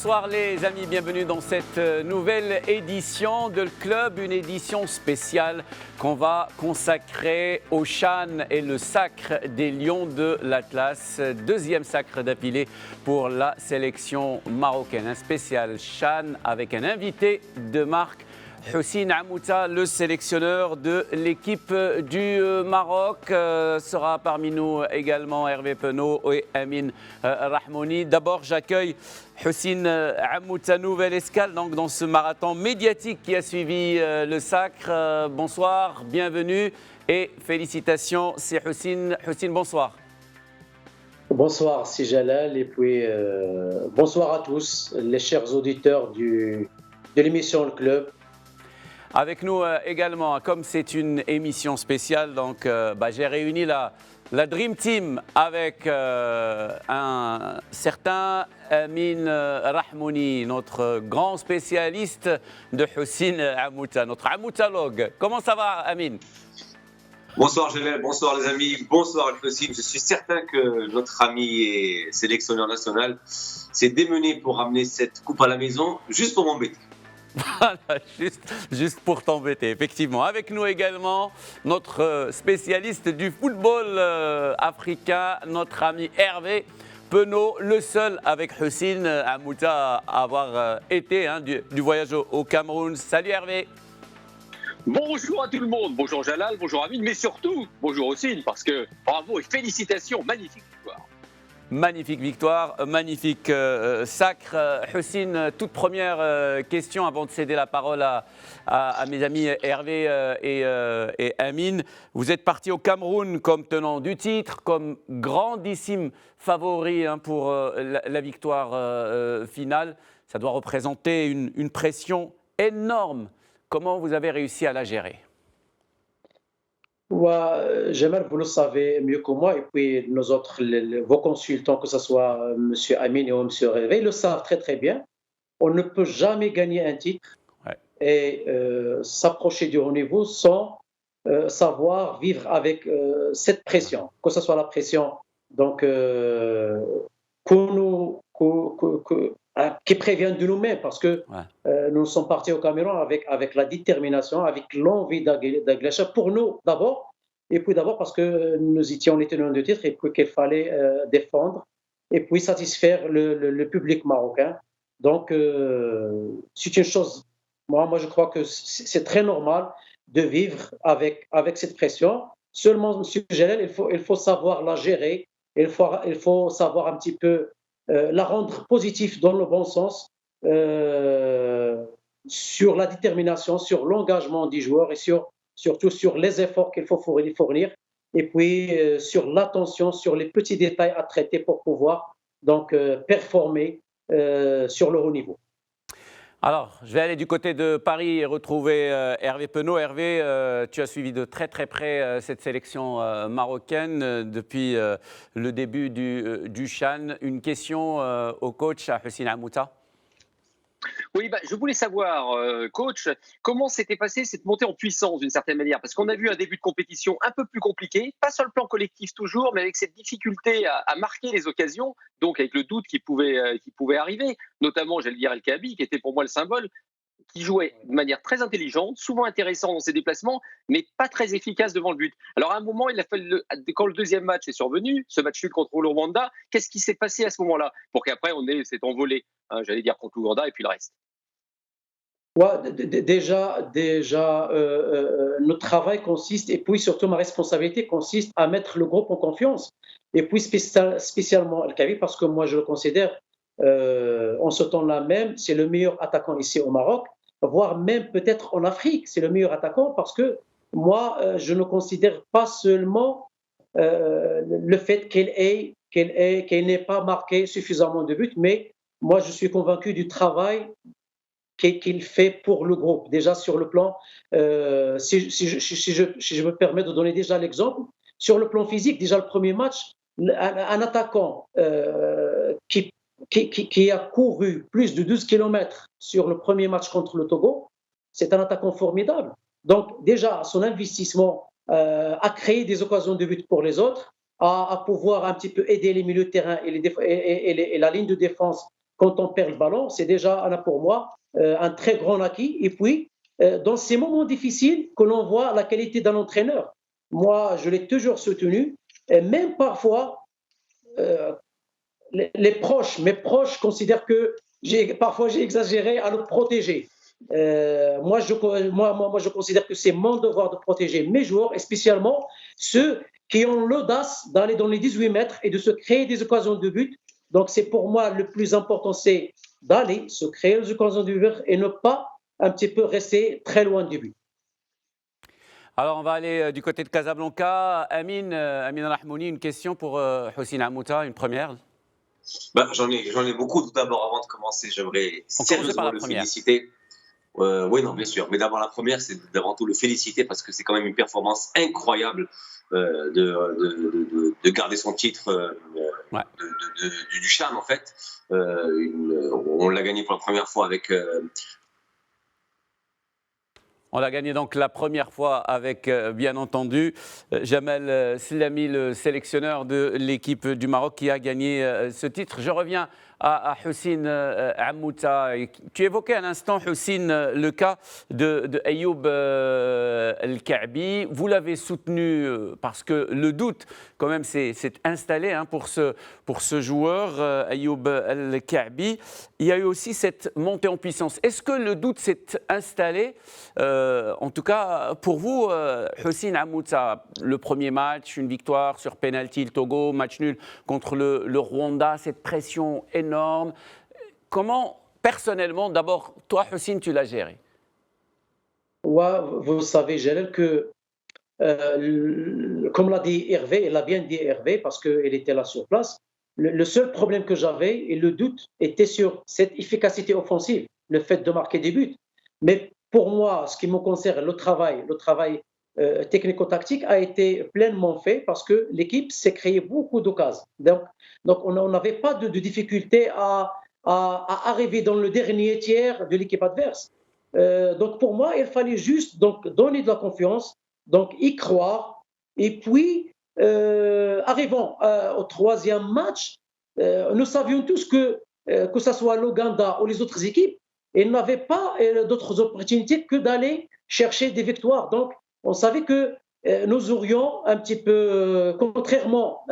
Bonsoir les amis, bienvenue dans cette nouvelle édition de Le Club, une édition spéciale qu'on va consacrer au CHAN et le sacre des Lions de l'Atlas. Deuxième sacre d'affilée pour la sélection marocaine. Un spécial CHAN avec un invité de marque, Houssine Ammouta, le sélectionneur de l'équipe du Maroc. Sera parmi nous également Hervé Penaud et Amine Rahmouni. D'abord, j'accueille Houssine Ammouta, nouvelle escale donc, dans ce marathon médiatique qui a suivi le sacre. Bonsoir, bienvenue et félicitations. C'est Houssine. Houssine, bonsoir. Bonsoir, c'est Jalal. Et puis bonsoir à tous, les chers auditeurs de l'émission Le Club. Avec nous également, comme c'est une émission spéciale, donc j'ai réuni la Dream Team avec un certain Amine Rahmouni, notre grand spécialiste de Houssine Ammouta, notre Ammoutalogue. Comment ça va, Amine? Bonsoir Jalal, bonsoir les amis, bonsoir Houssine. Je suis certain que notre ami et sélectionneur national s'est démené pour ramener cette coupe à la maison, juste pour m'embêter. Voilà, juste pour t'embêter, effectivement. Avec nous également notre spécialiste du football africain, notre ami Hervé Penaud, le seul avec Houssine Ammouta à avoir été du voyage au Cameroun. Salut Hervé. Bonjour à tout le monde, bonjour Jalal, bonjour Amine, mais surtout bonjour Houssine, parce que bravo et félicitations, magnifique victoire. Magnifique victoire, magnifique sacre. Houssine, toute première question avant de céder la parole à mes amis Hervé et Amine. Vous êtes parti au Cameroun comme tenant du titre, comme grandissime favori pour la victoire finale. Ça doit représenter une pression énorme. Comment vous avez réussi à la gérer ? Jamal, vous le savez mieux que moi, et puis nos autres, vos consultants, que ce soit M. Amine ou M. Hervé, le savent très très bien. On ne peut jamais gagner un titre et s'approcher du haut niveau sans savoir vivre avec cette pression, que ce soit la pression donc, qui prévient de nous-mêmes, parce que nous sommes partis au Cameroun avec la détermination, avec l'envie d'Aglacha pour nous d'abord, et puis d'abord parce que nous étions les tenants de titre et puis qu'il fallait défendre et puis satisfaire le public marocain. Donc c'est une chose, moi je crois que c'est très normal de vivre avec cette pression. Seulement, M. Jalal, il faut savoir la gérer, il faut savoir un petit peu la rendre positive dans le bon sens, sur la détermination, sur l'engagement des joueurs et surtout sur les efforts qu'il faut fournir, et puis sur l'attention, sur les petits détails à traiter pour pouvoir donc performer sur le haut niveau. Alors, je vais aller du côté de Paris et retrouver Hervé Penaud. Hervé, tu as suivi de très très près cette sélection marocaine depuis le début du CHAN. Une question au coach, à Houssine Ammouta. Oui, je voulais savoir, coach, comment s'était passée cette montée en puissance d'une certaine manière, parce qu'on a vu un début de compétition un peu plus compliqué, pas sur le plan collectif toujours, mais avec cette difficulté à marquer les occasions, donc avec le doute qui pouvait arriver, notamment, j'allais dire, El Kaabi, qui était pour moi le symbole, qui jouait de manière très intelligente, souvent intéressant dans ses déplacements, mais pas très efficace devant le but. Alors à un moment, il a fallu, quand le deuxième match est survenu, ce match nul contre le Rwanda, qu'est-ce qui s'est passé à ce moment-là pour qu'après on ait cet envolé, j'allais dire contre le Rwanda et puis le reste. Déjà, notre travail consiste, et puis surtout ma responsabilité consiste à mettre le groupe en confiance. Et puis spécialement El Kaabi, parce que moi je le considère, en ce temps-là même, c'est le meilleur attaquant ici au Maroc, voire même peut-être en Afrique, c'est le meilleur attaquant, parce que moi, je ne considère pas seulement le fait qu'il n'ait pas marqué suffisamment de buts, mais moi je suis convaincu du travail qu'il fait pour le groupe. Déjà sur le plan, si je me permets de donner déjà l'exemple, sur le plan physique, déjà le premier match, un attaquant qui a couru plus de 12 km sur le premier match contre le Togo, c'est un attaquant formidable. Donc déjà, son investissement a créé des occasions de but pour les autres, à pouvoir un petit peu aider les milieux de terrain et la ligne de défense quand on perd le ballon, c'est déjà, pour moi, un très grand acquis. Et puis, dans ces moments difficiles, que l'on voit la qualité d'un entraîneur. Moi, je l'ai toujours soutenu, et même parfois, mes proches considèrent que parfois j'ai exagéré à le protéger. Moi, je considère que c'est mon devoir de protéger mes joueurs, et spécialement ceux qui ont l'audace d'aller dans les 18 mètres et de se créer des occasions de but. Donc, c'est pour moi le plus important, c'est d'aller se créer des occasions de but et ne pas un petit peu rester très loin du but. Alors, on va aller du côté de Casablanca. Amin Rahmouni, une question pour Houssine Ammouta, une première. J'en ai beaucoup. Tout d'abord, avant de commencer, j'aimerais sérieusement le féliciter. Oui, non, bien sûr. Mais d'abord, la première, c'est d'avant tout le féliciter parce que c'est quand même une performance incroyable de garder son titre du CHAN, en fait. On l'a gagné pour la première fois avec... On l'a gagné donc la première fois avec, bien entendu, Jamel Slami, le sélectionneur de l'équipe du Maroc qui a gagné ce titre. Je reviens à Houssine Ammouta. Tu évoquais à l'instant, Houssine, le cas de Ayoub El-Kaabi. Vous l'avez soutenu parce que le doute, quand même, s'est installé pour ce joueur, Ayoub El-Kaabi. Il y a eu aussi cette montée en puissance. Est-ce que le doute s'est installé en tout cas, pour vous, Houssine Ammouta, le premier match, une victoire sur pénalty, le Togo, match nul contre le Rwanda, cette pression énorme. Comment, personnellement, d'abord, toi, Houssine, tu l'as géré? Ouais, vous savez, Jalel, que comme l'a dit Hervé, elle a bien dit Hervé, parce qu'elle était là sur place, le seul problème que j'avais et le doute était sur cette efficacité offensive, le fait de marquer des buts. Mais pour moi, ce qui me concerne, le travail technico-tactique a été pleinement fait parce que l'équipe s'est créée beaucoup d'occasions. Donc on n'avait pas de difficulté à arriver dans le dernier tiers de l'équipe adverse. Donc pour moi, il fallait juste donner de la confiance, donc y croire. Et puis, arrivant au troisième match, nous savions tous que ce soit l'Ouganda ou les autres équipes, ils n'avaient pas d'autres opportunités que d'aller chercher des victoires. Donc, on savait que nous aurions un petit peu, contrairement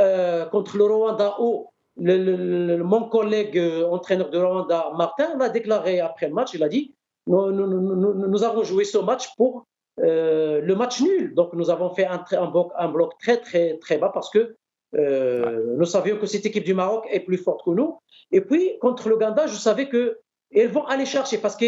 contre le Rwanda, où mon collègue entraîneur de Rwanda, Martin, l'a déclaré après le match, il a dit nous avons joué ce match pour le match nul. Donc, nous avons fait un bloc très, très, très bas parce que nous savions que cette équipe du Maroc est plus forte que nous. Et puis, contre l'Ouganda, je savais que ils vont aller chercher parce que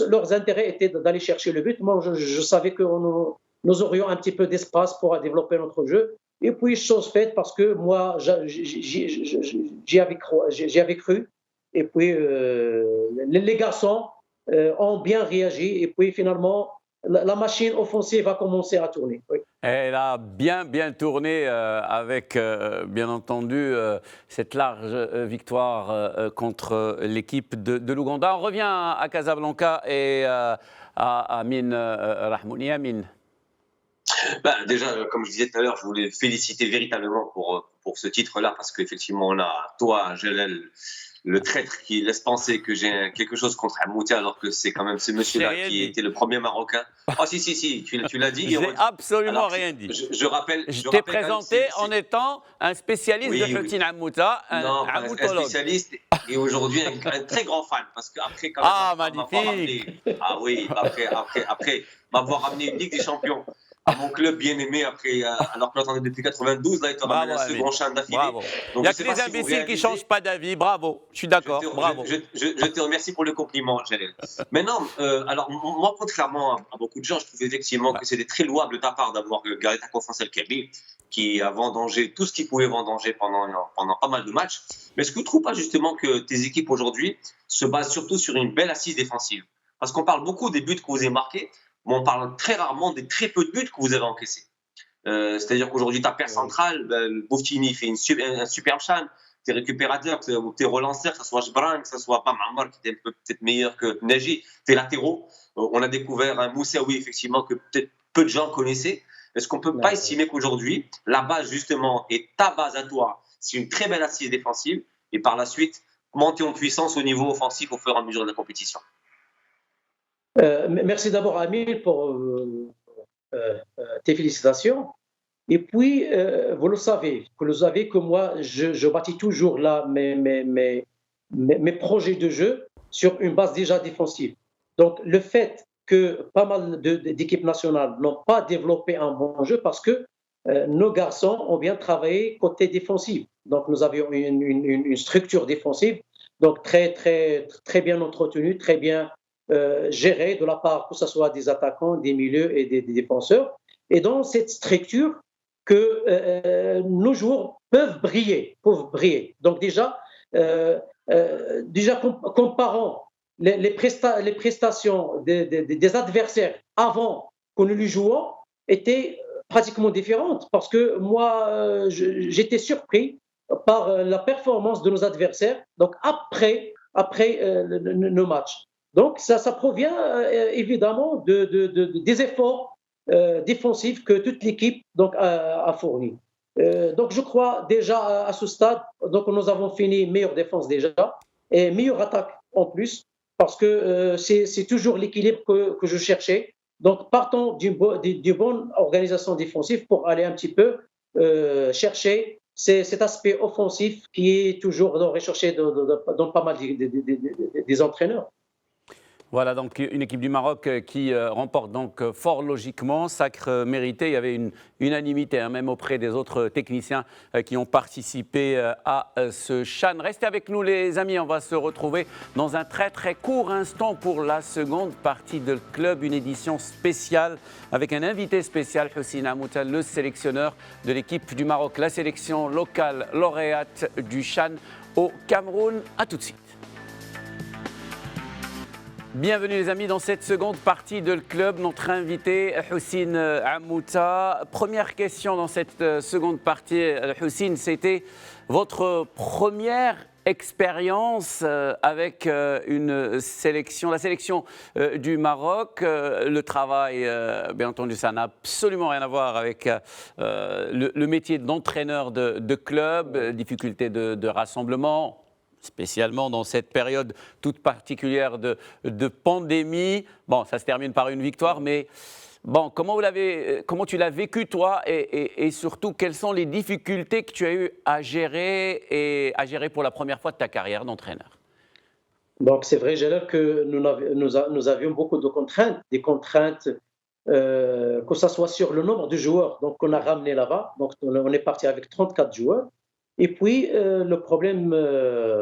leurs intérêts étaient d'aller chercher le but. Moi, je savais que nous aurions un petit peu d'espace pour développer notre jeu. Et puis, chose faite parce que moi, j'y avais cru. Et puis, les garçons ont bien réagi. Et puis, finalement, la machine offensive a commencé à tourner. Oui. Elle a bien tourné avec, bien entendu, cette large victoire contre l'équipe de l'Ouganda. On revient à Casablanca et à Amin Rahmouni. Amin. Déjà, comme je disais tout à l'heure, je voulais féliciter véritablement pour ce titre-là parce qu'effectivement, on a toi, Jalel, le traître qui laisse penser que j'ai quelque chose contre Ammouta alors que c'est quand même ce monsieur-là qui était le premier Marocain. Oh si, tu l'as dit. J'ai absolument rien dit. Je t'ai présenté en étant un spécialiste de Houssine Ammouta, un spécialiste et aujourd'hui un très grand fan parce qu'après quand même, magnifique. Après m'avoir ramené une Ligue des Champions à mon club bien aimé alors que j'attendais depuis 92, là il te ramène un second CHAN d'affilée. Il n'y a que les imbéciles qui ne changent pas d'avis. Bravo, je suis d'accord. Bravo. Je te remercie pour le compliment, Jalel. Maintenant, alors moi, contrairement à beaucoup de gens, je trouve effectivement que c'était très louable de ta part d'avoir gardé ta confiance El-Kaabi, qui a vendangé tout ce qu'il pouvait vendanger pendant pas mal de matchs. Mais est-ce que tu ne trouves pas justement que tes équipes aujourd'hui se basent surtout sur une belle assise défensive? Parce qu'on parle beaucoup des buts que vous avez marqués, mais on parle très rarement des très peu de buts que vous avez encaissés. C'est-à-dire qu'aujourd'hui, ta paire centrale, Bouftini fait un superbe CHAN. Tes récupérateurs, tes relanceurs, que ce soit Jbran, que ce soit Bam Ammar, qui était peut-être meilleur que Naji, tes latéraux. On a découvert un Moussaoui, effectivement, que peut-être peu de gens connaissaient. Est-ce qu'on ne peut pas estimer qu'aujourd'hui, la base, justement, et ta base à toi, c'est une très belle assise défensive, et par la suite, monter en puissance au niveau offensif au fur et à mesure de la compétition. Merci d'abord, Amir, pour tes félicitations. Et puis, vous le savez que moi, je bâtis toujours là mes projets de jeu sur une base déjà défensive. Donc, le fait que pas mal d'équipes nationales n'ont pas développé un bon jeu parce que nos garçons ont bien travaillé côté défensif. Donc, nous avions une structure défensive, donc très, très, très bien entretenue, très bien gérée de la part, que ce soit des attaquants, des milieux et des défenseurs. Et dans cette structure, que nos joueurs peuvent briller. Donc déjà comparant les prestations des adversaires avant que nous les jouons étaient pratiquement différentes parce que moi, j'étais surpris par la performance de nos adversaires donc après nos matchs. Donc ça provient évidemment des efforts défensifs que toute l'équipe donc, a fournis. Donc je crois déjà à ce stade, donc nous avons fini meilleure défense déjà et meilleure attaque en plus parce que c'est toujours l'équilibre que je cherchais. Donc partons d'une bonne organisation défensive pour aller un petit peu chercher cet aspect offensif qui est toujours recherché dans pas mal des entraîneurs. Voilà, donc une équipe du Maroc qui remporte donc fort logiquement, sacre mérité. Il y avait une unanimité, même auprès des autres techniciens qui ont participé à ce CHAN. Restez avec nous les amis, on va se retrouver dans un très très court instant pour la seconde partie de Club, une édition spéciale avec un invité spécial, Houssine Amouta, le sélectionneur de l'équipe du Maroc, la sélection locale lauréate du CHAN au Cameroun. À tout de suite. Bienvenue les amis dans cette seconde partie de Club. Notre invité Houssine Amouta. Première question dans cette seconde partie, Houssine, c'était votre première expérience avec la sélection du Maroc. Le travail, bien entendu, ça n'a absolument rien à voir avec le métier d'entraîneur de club, difficulté de rassemblement, spécialement dans cette période toute particulière de pandémie. Bon, ça se termine par une victoire, mais bon, comment tu l'as vécu toi et surtout, quelles sont les difficultés que tu as eu à gérer pour la première fois de ta carrière d'entraîneur? Donc, c'est vrai, Gérald, que nous avions beaucoup de contraintes, des contraintes que ce soit sur le nombre de joueurs qu'on a ramené là-bas. Donc, on est parti avec 34 joueurs. Et puis, le problème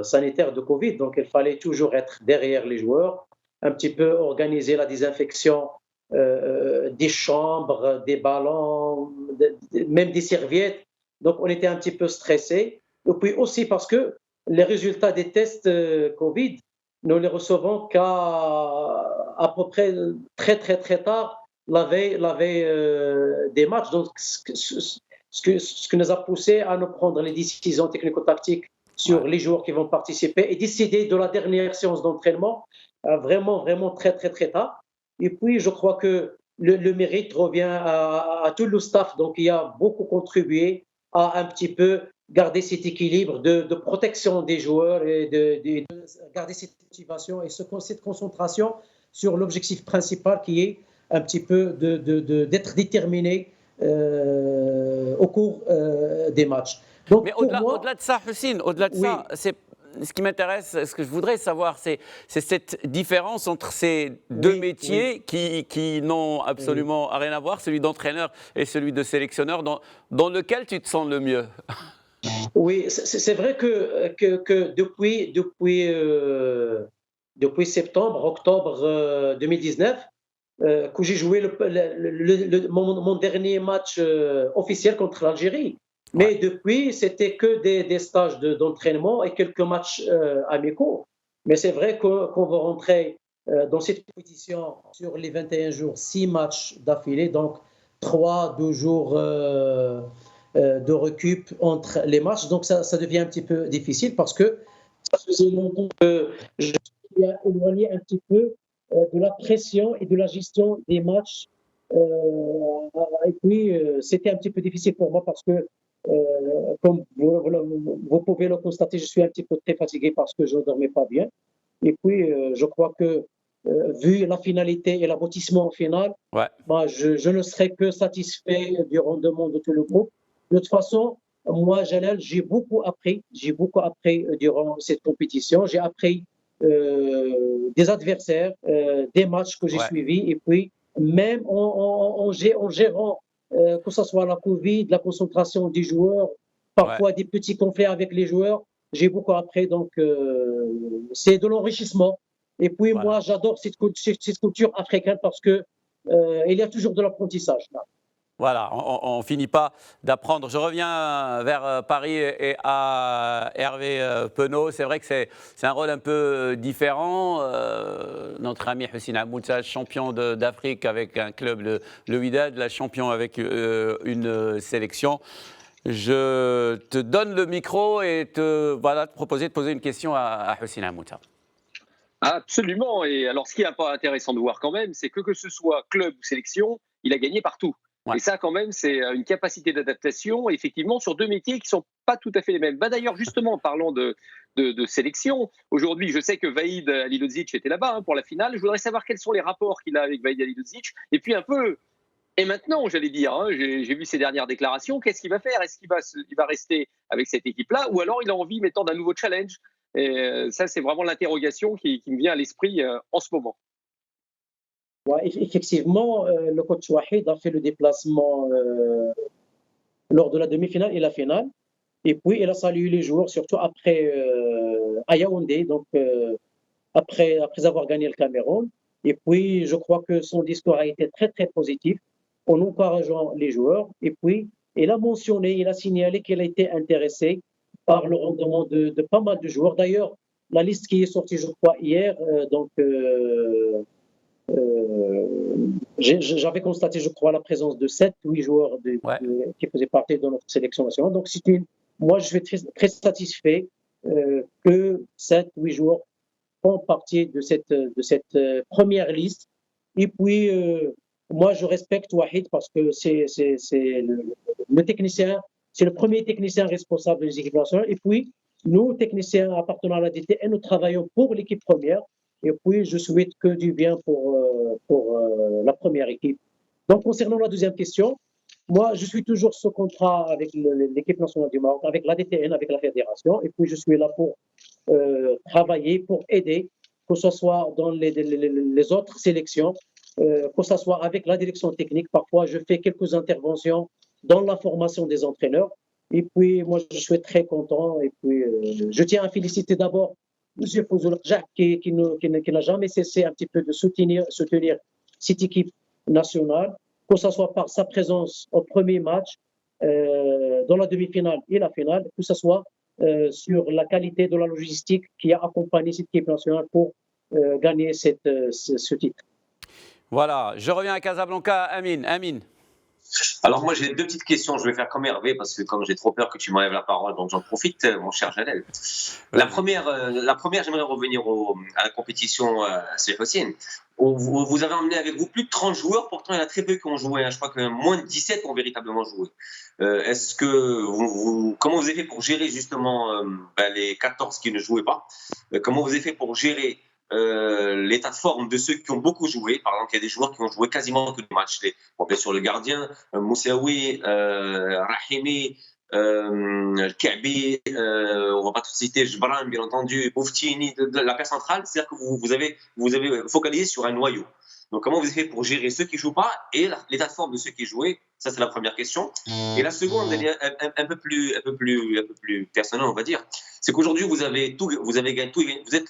sanitaire de Covid, donc il fallait toujours être derrière les joueurs, un petit peu organiser la désinfection des chambres, des ballons, même des serviettes. Donc, on était un petit peu stressés. Et puis aussi parce que les résultats des tests Covid, nous les recevons à peu près très, très, très tard, la veille des matchs. Donc, ce qui nous a poussé à nous prendre les décisions technico-tactiques sur les joueurs qui vont participer et décider de la dernière séance d'entraînement vraiment, vraiment très, très, très tard. Et puis, je crois que le mérite revient à tout le staff, donc il a beaucoup contribué à un petit peu garder cet équilibre de protection des joueurs et de garder cette motivation et cette concentration sur l'objectif principal qui est un petit peu d'être déterminé au cours des matchs. Donc, mais au-delà de ça, Houssine, au-delà de ça, ce qui m'intéresse, ce que je voudrais savoir, c'est cette différence entre ces deux métiers qui n'ont absolument rien à voir, celui d'entraîneur et celui de sélectionneur, dans lequel tu te sens le mieux. Oui, c'est vrai que depuis septembre, octobre 2019, que j'ai joué mon dernier match officiel contre l'Algérie. Mais depuis, c'était que des stages d'entraînement et quelques matchs amicaux. Mais c'est vrai qu'on va rentrer dans cette compétition sur les 21 jours, 6 matchs d'affilée, donc 2 jours de récup entre les matchs. Donc ça devient un petit peu difficile parce que ça faisait longtemps que je suis éloigné un petit peu de la pression et de la gestion des matchs. Et puis, c'était un petit peu difficile pour moi parce que Comme vous pouvez le constater, je suis un petit peu très fatigué parce que je ne dormais pas bien. Et puis, je crois que, vu la finalité et l'aboutissement final, Ouais. moi, je ne serai que satisfait du rendement de tout le groupe. De toute façon, moi, Jalal, j'ai beaucoup appris durant cette compétition. J'ai appris des adversaires, des matchs que j'ai Ouais. suivis, et puis même en gérant que ce soit la Covid, la concentration des joueurs, Ouais. parfois des petits conflits avec les joueurs, j'ai beaucoup appris. Donc, c'est de l'enrichissement. Et puis, Voilà. moi, j'adore cette culture africaine parce que il y a toujours de l'apprentissage. Voilà, on finit pas d'apprendre. Je reviens vers Paris et à Hervé Penaud. C'est vrai que c'est un rôle un peu différent. Notre ami Hussein Amouta, champion d'Afrique avec un club, le Wydad, la champion avec une sélection. Je te donne le micro et te proposer de poser une question à Hussein Amouta. Absolument. Et alors, ce qui est pas intéressant de voir quand même, c'est que ce soit club ou sélection, il a gagné partout. Ouais. Et ça, quand même, c'est une capacité d'adaptation, effectivement, sur deux métiers qui ne sont pas tout à fait les mêmes. Bah, d'ailleurs, justement, en parlant de sélection, aujourd'hui, je sais que Vaïd Halilovic était là-bas pour la finale. Je voudrais savoir quels sont les rapports qu'il a avec Vaïd Halilovic. Et puis un peu, et maintenant, j'allais dire, j'ai vu ses dernières déclarations, qu'est-ce qu'il va faire? Est-ce qu'il va rester avec cette équipe-là? Ou alors il a envie, mettant d'un nouveau challenge? Et ça, c'est vraiment l'interrogation qui me vient à l'esprit en ce moment. Ouais, effectivement, le coach Wahid a fait le déplacement lors de la demi-finale et la finale. Et puis, il a salué les joueurs, surtout après à Yaoundé, donc après avoir gagné le Cameroun. Et puis, je crois que son discours a été très, très positif en encourageant les joueurs. Et puis, il a mentionné, il a signalé qu'il a été intéressé par le rendement de pas mal de joueurs. D'ailleurs, la liste qui est sortie, je crois, hier, j'avais constaté, je crois, la présence de 7-8 joueurs Ouais. qui faisaient partie de notre sélection nationale. Donc, moi, je suis très, très satisfait que 7-8 joueurs font partie de cette première liste. Et puis, moi, je respecte Wahid parce que c'est le technicien, c'est le premier technicien responsable des équipes nationales. Et puis, nous, techniciens appartenant à la DT, nous travaillons pour l'équipe première. Et puis, je souhaite que du bien pour la première équipe. Donc, concernant la deuxième question, moi, je suis toujours sous contrat avec l'équipe nationale du Maroc, avec la DTN, avec la fédération. Et puis, je suis là pour travailler, pour aider, que ce soit dans les autres sélections, que ce soit avec la direction technique. Parfois, je fais quelques interventions dans la formation des entraîneurs. Et puis, moi, je suis très content. Et puis, je tiens à féliciter d'abord M. Fouzoul Rjah qui n'a jamais cessé un petit peu de soutenir cette équipe nationale, que ce soit par sa présence au premier match, dans la demi-finale et la finale, que ce soit sur la qualité de la logistique qui a accompagné cette équipe nationale pour gagner ce titre. Voilà, je reviens à Casablanca. Amine. Alors moi j'ai deux petites questions, je vais faire comme Hervé parce que comme j'ai trop peur que tu m'enlèves la parole, donc j'en profite mon cher Jalel. La première j'aimerais revenir à la compétition Sébastien. Vous avez emmené avec vous plus de 30 joueurs, pourtant il y en a très peu qui ont joué, je crois que moins de 17 ont véritablement joué. Est-ce que comment vous avez fait pour gérer justement les 14 qui ne jouaient pas? Comment vous avez fait pour gérer l'état de forme de ceux qui ont beaucoup joué? Par exemple, il y a des joueurs qui ont joué quasiment tous les matchs. Bien sûr, le gardien, Moussaoui, Rahimi, Kaabi, on ne va pas tout citer, Jbran, bien entendu, Bouftini, de la paire centrale. C'est-à-dire que vous avez focalisé sur un noyau. Donc, comment vous avez fait pour gérer ceux qui ne jouent pas et l'état de forme de ceux qui jouaient? Ça, c'est la première question. Et la seconde, elle est un peu plus personnelle, on va dire. C'est qu'aujourd'hui, vous êtes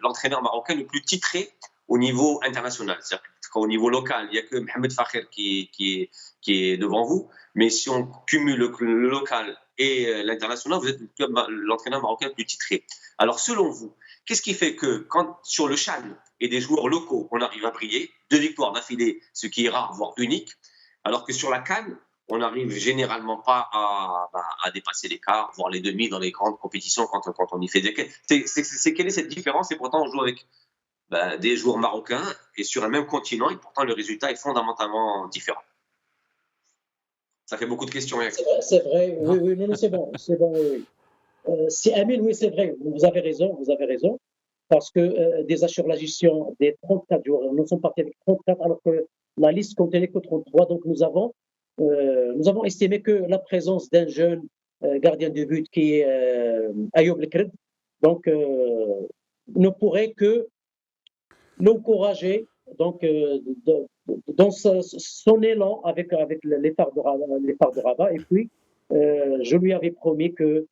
l'entraîneur marocain le plus titré au niveau international. C'est-à-dire qu'au niveau local, il n'y a que Mohamed Fakher qui est devant vous. Mais si on cumule le local et l'international, vous êtes l'entraîneur marocain le plus titré. Alors, selon vous, qu'est-ce qui fait que quand sur le CHAN et des joueurs locaux, on arrive à briller, 2 victoires d'affilée, ce qui est rare, voire unique, alors que sur la CAN, on n'arrive généralement pas à dépasser l'écart, voire les demi dans les grandes compétitions quand on y fait des... Quelle est cette différence? Et pourtant, on joue avec des joueurs marocains et sur un même continent, et pourtant le résultat est fondamentalement différent. Ça fait beaucoup de questions. C'est vrai, oui, oui, non, non, c'est bon, oui, oui. C'est Amine, oui, c'est vrai, vous avez raison, parce que déjà sur la gestion des 34 joueurs, nous sommes partis avec 34, alors que la liste contenait que 33, donc nous avons estimé que la présence d'un jeune gardien de but qui est Ayoub Lekred, donc ne pourrait que l'encourager donc, dans son élan avec l'état de Rabat. Et puis, je lui avais promis que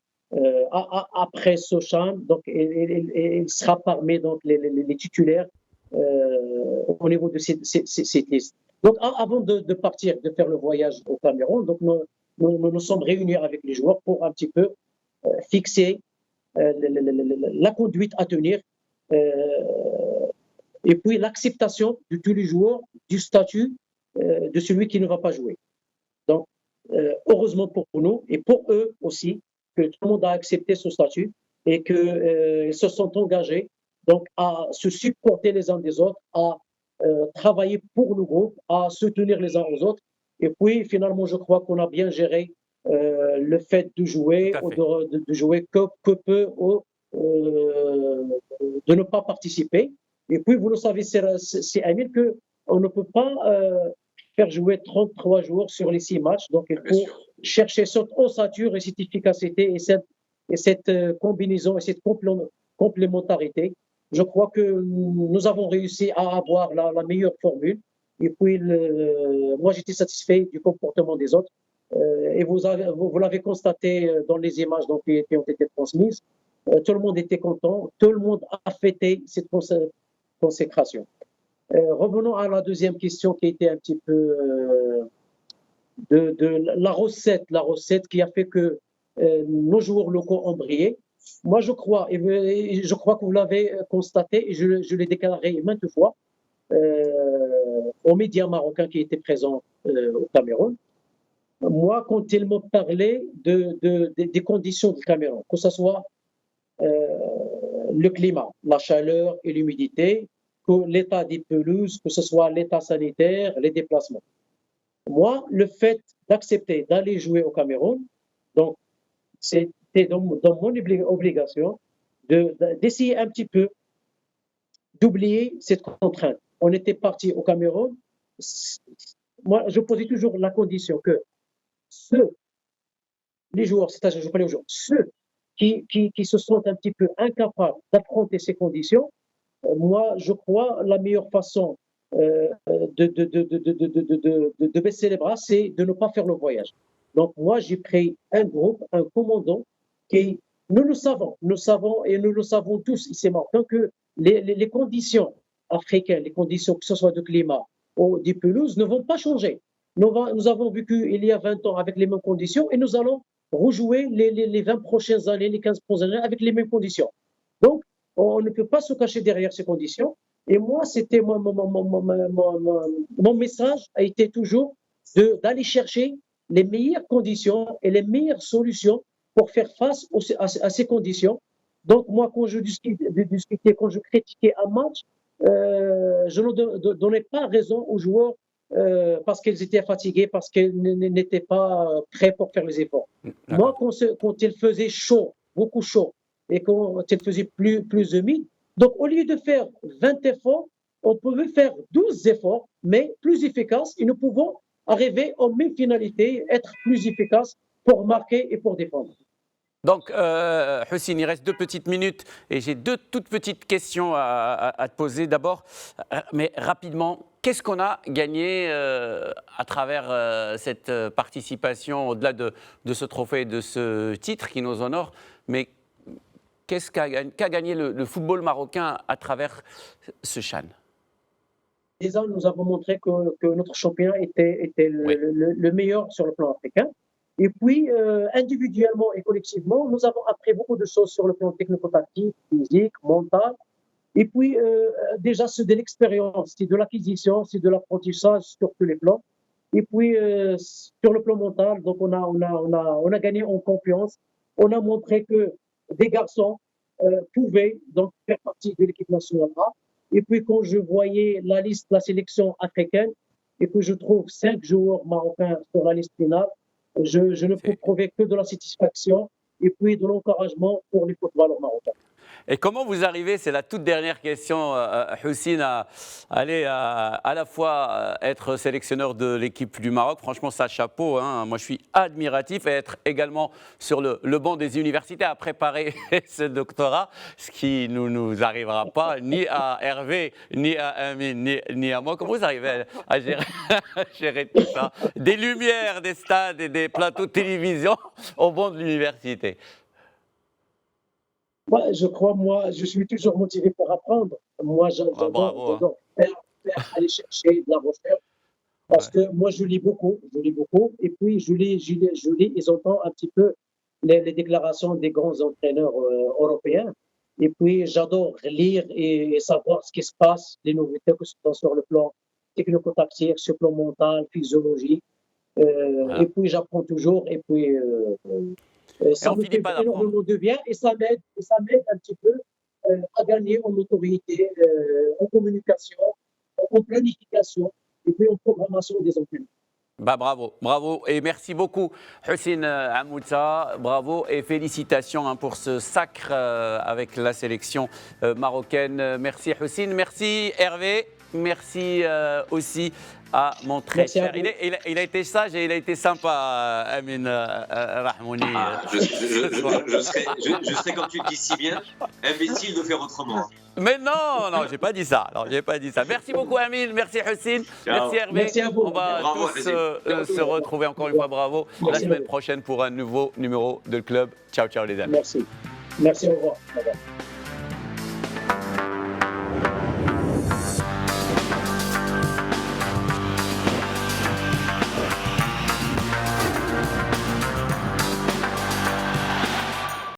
après Sochan, donc, il sera parmi donc, les titulaires au niveau de cette liste. Donc, avant de partir, de faire le voyage au Cameroun, donc nous sommes réunis avec les joueurs pour un petit peu fixer la conduite à tenir et puis l'acceptation de tous les joueurs du statut de celui qui ne va pas jouer. Donc, heureusement pour nous et pour eux aussi, que tout le monde a accepté ce statut et qu'ils se sont engagés donc, à se supporter les uns des autres, à travailler pour le groupe, à soutenir les uns aux autres. Et puis, finalement, je crois qu'on a bien géré le fait de jouer, de jouer que peu, de ne pas participer. Et puis, vous le savez, c'est Amir, qu'on ne peut pas faire jouer 33 jours sur les 6 matchs. Donc, il faut chercher cette ossature et cette efficacité et cette combinaison et cette complémentarité. Je crois que nous avons réussi à avoir la meilleure formule. Et puis, moi, j'étais satisfait du comportement des autres. Et vous l'avez constaté dans les images donc, qui ont été transmises. Tout le monde était content. Tout le monde a fêté cette consécration. Revenons à la deuxième question qui était un petit peu de la recette qui a fait que nos joueurs locaux ont brillé. Moi, je crois que vous l'avez constaté et je l'ai déclaré maintes fois aux médias marocains qui étaient présents au Cameroun. Moi, quand ils m'ont parlé des conditions du Cameroun, que ce soit le climat, la chaleur et l'humidité, que l'état des pelouses, que ce soit l'état sanitaire, les déplacements. Moi, le fait d'accepter d'aller jouer au Cameroun, donc c'était dans mon obligation d'essayer un petit peu d'oublier cette contrainte. On était parti au Cameroun. Moi, je posais toujours la condition que les joueurs, c'est-à-dire je parlais aux joueurs, ceux qui se sentent un petit peu incapables d'affronter ces conditions, moi, je crois la meilleure façon de baisser les bras, c'est de ne pas faire le voyage. Donc, moi, j'ai pris un groupe, un commandant qui, nous le savons et nous le savons tous ici maintenant que les conditions africaines, les conditions que ce soit de climat ou des pelouses ne vont pas changer. Nous avons vécu il y a 20 ans avec les mêmes conditions et nous allons rejouer les 20 prochaines années, les 15 prochaines années avec les mêmes conditions. Donc, on ne peut pas se cacher derrière ces conditions. Et moi, c'était mon message a été toujours d'aller chercher les meilleures conditions et les meilleures solutions pour faire face à ces conditions. Donc, moi, quand je discutais, quand je critiquais un match, je ne donnais pas raison aux joueurs parce qu'ils étaient fatigués, parce qu'ils n'étaient pas prêts pour faire les efforts. Moi, quand il faisait chaud, beaucoup chaud, et quand il faisait plus humide, donc au lieu de faire 20 efforts, on pouvait faire 12 efforts, mais plus efficaces, et nous pouvons arriver aux mêmes finalités, être plus efficaces pour marquer et pour défendre. Donc, Houssine, il reste 2 petites minutes et j'ai 2 toutes petites questions à te poser. D'abord, mais rapidement, qu'est-ce qu'on a gagné à travers cette participation, au-delà de ce trophée et de ce titre qui nous honore, mais qu'est-ce qu'a gagné le football marocain à travers ce CHAN? Déjà, nous avons montré que notre champion était le meilleur sur le plan africain. Et puis, individuellement et collectivement, nous avons appris beaucoup de choses sur le plan technico-tactique, physique, mental. Et puis, déjà, c'est de l'expérience, c'est de l'acquisition, c'est de l'apprentissage sur tous les plans. Et puis, sur le plan mental, donc on a gagné en confiance. On a montré que des garçons pouvaient donc faire partie de l'équipe nationale A. Et puis, quand je voyais la liste de la sélection africaine, et que je trouve 5 joueurs marocains sur la liste finale, Je ne peux prouver que de la satisfaction et puis de l'encouragement pour les footballeurs marocains. Et comment vous arrivez, c'est la toute dernière question, Houssine, à aller à la fois être sélectionneur de l'équipe du Maroc, franchement ça chapeau, hein. Moi je suis admiratif, et être également sur le banc des universités à préparer ce doctorat, ce qui ne nous arrivera pas ni à Hervé, ni à Amine, ni à moi. Comment vous arrivez à gérer tout ça? Des lumières, des stades et des plateaux de télévision au banc de l'université. Je crois, moi, je suis toujours motivé pour apprendre. Moi, j'adore aller chercher de la recherche parce que moi, je lis beaucoup, et puis je lis et j'entends un petit peu les déclarations des grands entraîneurs européens. Et puis, j'adore lire et savoir ce qui se passe, les nouveautés, que ce soit sur le plan technico-tactique, sur le plan mental, physiologique. Et puis, j'apprends toujours, et puis ça me fait énormément de bien et ça m'aide un petit peu à gagner en autorité, en communication, en planification et puis en programmation des entraînements. Bah bravo et merci beaucoup Houssine Hamouta, bravo et félicitations pour ce sacre avec la sélection marocaine. Merci Houssine, merci Hervé, merci aussi à mon très cher. Il a été sage et il a été sympa, Amine Rahmouni. Je serais, comme tu le dis si bien, imbécile de faire autrement. Mais non, j'ai pas dit ça. Merci beaucoup, Amine. Merci, Houssine. Merci, Hervé. Merci à vous. On va tous se retrouver encore une fois. Bravo. La semaine prochaine pour un nouveau numéro de club. Ciao, les amis. Merci. Merci, au revoir.